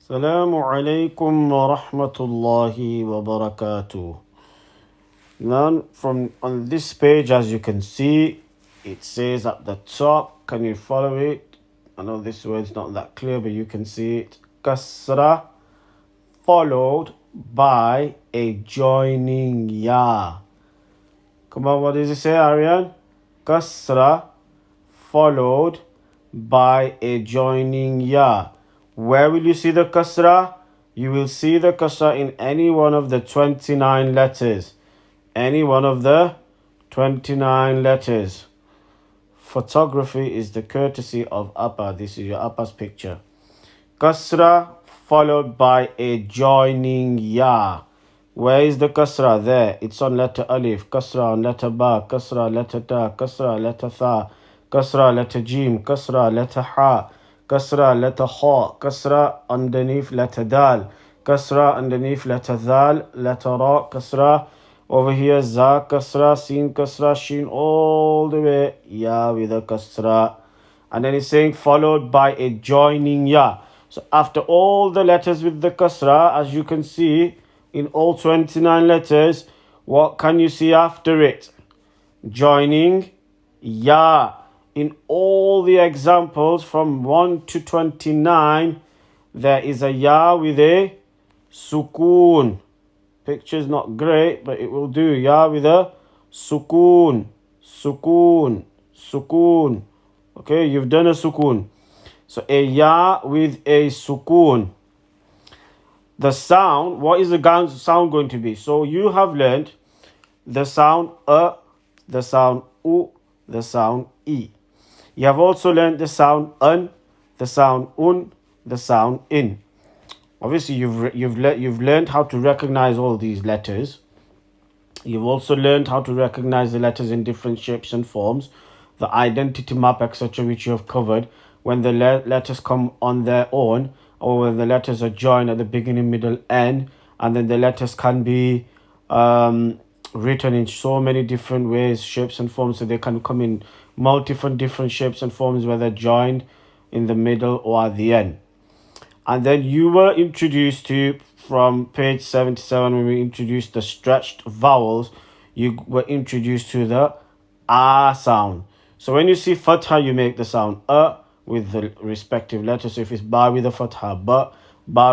Assalamu alaikum wa rahmatullahi wa barakatuh. Now, from on this page, as you can see, it says at the top, can you follow it? I know this word's not that clear, but you can see it. Kasra followed by a joining ya. Come on, what does it say, Aryan? Kasra followed by a joining ya. Where will you see the kasra? You will see the kasra in any one of the 29 letters. Any one of the 29 letters. Photography is the courtesy of Appa. This is your Appa's picture. Kasra followed by a joining ya. Where is the kasra? There. It's on letter alif. Kasra on letter ba. Kasra letter ta. Kasra letter tha. Kasra letter jim. Kasra letter ha. Kasra letter ha. Kasra underneath letter dal. Kasra underneath letter dhal. Letter ra. Kasra over here. Za kasra. Sin kasra. Shin all the way. Ya with a kasra. And then it's saying followed by a joining ya. So after all the letters with the kasra, as you can see, in all 29 letters, what can you see after it? Joining ya. In all the examples from 1 to 29, there is a ya with a sukoon. Picture's not great, but it will do. Ya with a sukoon. Sukoon. Sukoon. Okay, you've done a sukoon. So a ya with a sukoon. The sound, what is the sound going to be? So you have learned the sound the sound u, the sound e. You have also learned the sound un, the sound un, the sound in. Obviously, you've learned how to recognize all these letters. You've also learned how to recognize the letters in different shapes and forms, the identity map, etc., which you have covered. When the letters come on their own, or when the letters are joined at the beginning, middle, end, and then the letters can be written in so many different ways, shapes and forms, so they can come in multiple different shapes and forms, whether joined in the middle or at the end. And then you were introduced to, from page 77, when we introduced the stretched vowels, you were introduced to the ah sound. So when you see fatha, you make the sound with the respective letters. So if it's ba with a fatha, ba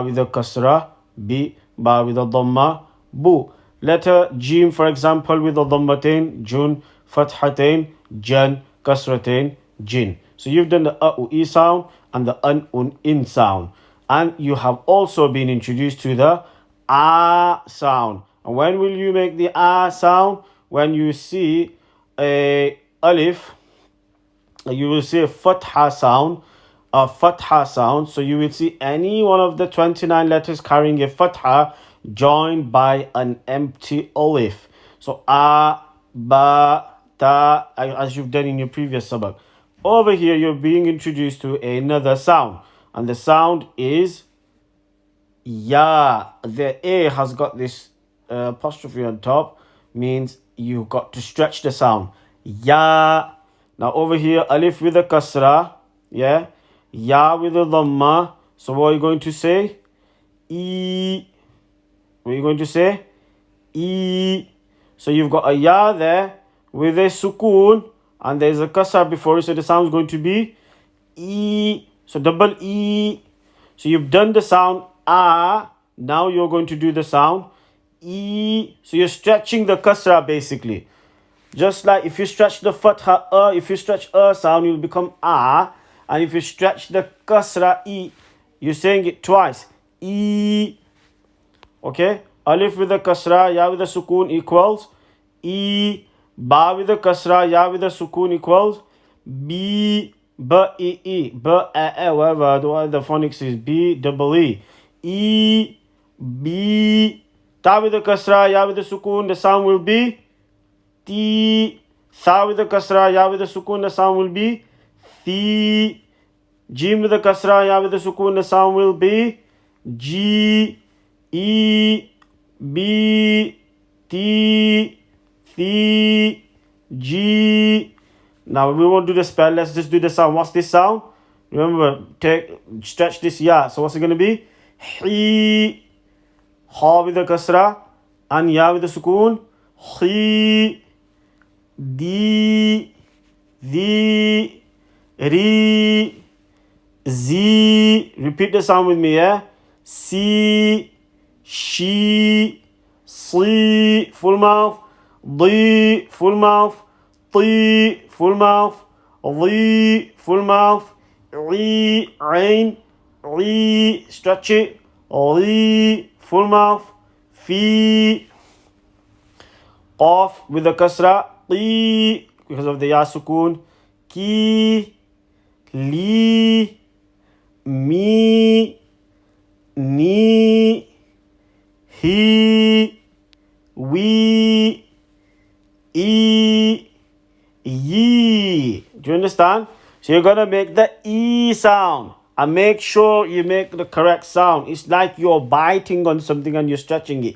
with a kasra, bi, ba with a dhamma, bu. Letter jim, for example, with a dhammatain, jun, fathatain, jan, kasratain, jin. So you've done the e sound and the un in sound. And you have also been introduced to the ah sound. And when will you make the ah sound? When you see a alif, you will see a fatha sound, So you will see any one of the 29 letters carrying a fatha joined by an empty alif. So a, ba, ta, as you've done in your previous sabak. Over here, you're being introduced to another sound, and the sound is ya. The a has got this apostrophe on top, means you've got to stretch the sound. Ya. Now over here, alif with a kasra, yeah, ya with a dhamma. So what are you going to say? E. What are you going to say? E. So you've got a ya there with a sukoon, and there's a kasra before it, so the sound is going to be E. So double E. So you've done the sound ah. Now you're going to do the sound E. So you're stretching the kasra basically. Just like if you stretch the fatha if you stretch sound, you'll become ah. And if you stretch the kasra e, you're saying it twice. E. Okay? Alif with the kasra, ya with the sukoon equals E. Ba with the kasra, ya with the sukoon equals B. B, E, E. B, E, whatever the phonics is. B, double E. E. B. Ta with the kasra, ya with the sukoon, the sound will be T. Tha with the kasra, ya with the sukoon, the sound will be Thi. Jim with the kasra, ya with the sukoon, the sound will be G. E. B. T. Thi. G. Now we won't do the spell, let's just do the sound. What's this sound? Remember, stretch this ya. So what's it going to be? He. Ha with the kasra and ya with the sukoon. He. Di. The. Ri. Z. Repeat the sound with me, yeah? Si. She. Si. Full mouth. Di. Full mouth. Ti. Full mouth. Li. Full mouth. Ri. Ain. Ri. Stretch it. Li. Full mouth. Fi. Qaf with the kasra. Qi. Because of the ya sukoon. Ki. Li. Mi. Ni. He. We. E. Ye. Do you understand? So you're gonna make the E sound and make sure you make the correct sound. It's like you're biting on something and you're stretching it.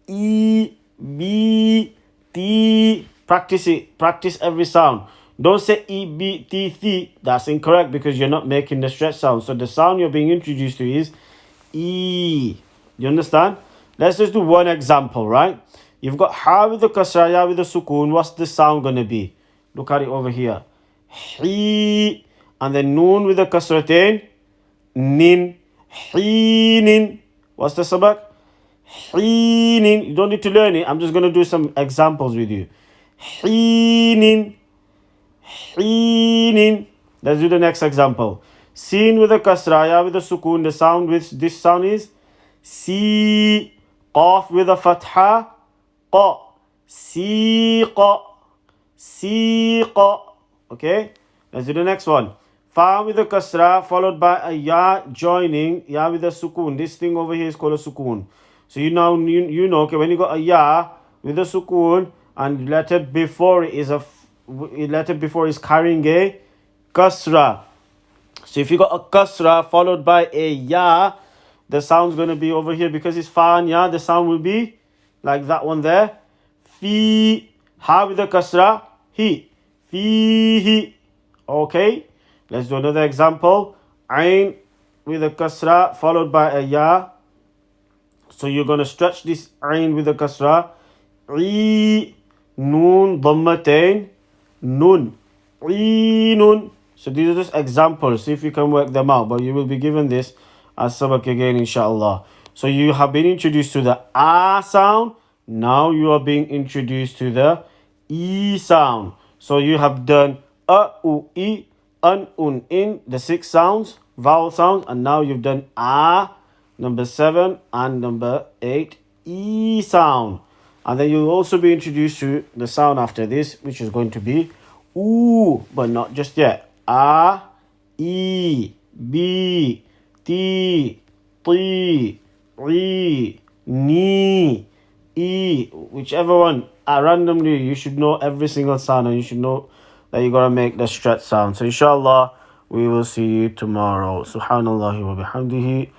E, B, T. Practice it. Practice every sound. Don't say E, B, T, T. That's incorrect because you're not making the stretch sound. So the sound you're being introduced to is E. You understand? Let's just do one example, right? You've got ha with the kasra, ya with the sukoon. What's the sound going to be? Look at it over here. He. And then noon with the kasratain. Nin. Heenin. What's the sabak? Heenin. You don't need to learn it. I'm just going to do some examples with you. Heenin. Heenin. Let's do the next example. Sin with the kasra, ya with the sukoon. The sound with this sound is Si. Qaf with a fatha. Qa. Siqa. Siqa. Okay? Let's do the next one. Fa with a kasra followed by a ya joining. Ya with a sukoon. This thing over here is called a sukoon. So you know, okay, when you got a ya with a sukoon and letter before it is carrying a kasra. So if you got a kasra followed by a ya, the sound's going to be over here because it's fa and ya. The sound will be like that one there. Fi. Ha with the kasra. He. Fihi. Okay. Let's do another example. Ain with a kasra followed by a ya. So you're going to stretch this ain with a kasra. I. Noon. Dhammatain. Nun. Nun. So these are just examples. See if you can work them out. But you will be given this as sabak again, inshallah. So you have been introduced to the a sound. Now you are being introduced to the e sound. So you have done a, u, e, an, un, in, the 6 sounds, vowel sounds, and now you've done a, number 7, and number 8, e sound. And then you'll also be introduced to the sound after this, which is going to be oo, but not just yet. A, e, b, T, T, Ri, Ni, E, whichever one. Randomly, you should know every single sound and you should know that you gotta make the stretch sound. So inshallah, we will see you tomorrow. Subhanallah wa bihamdihi.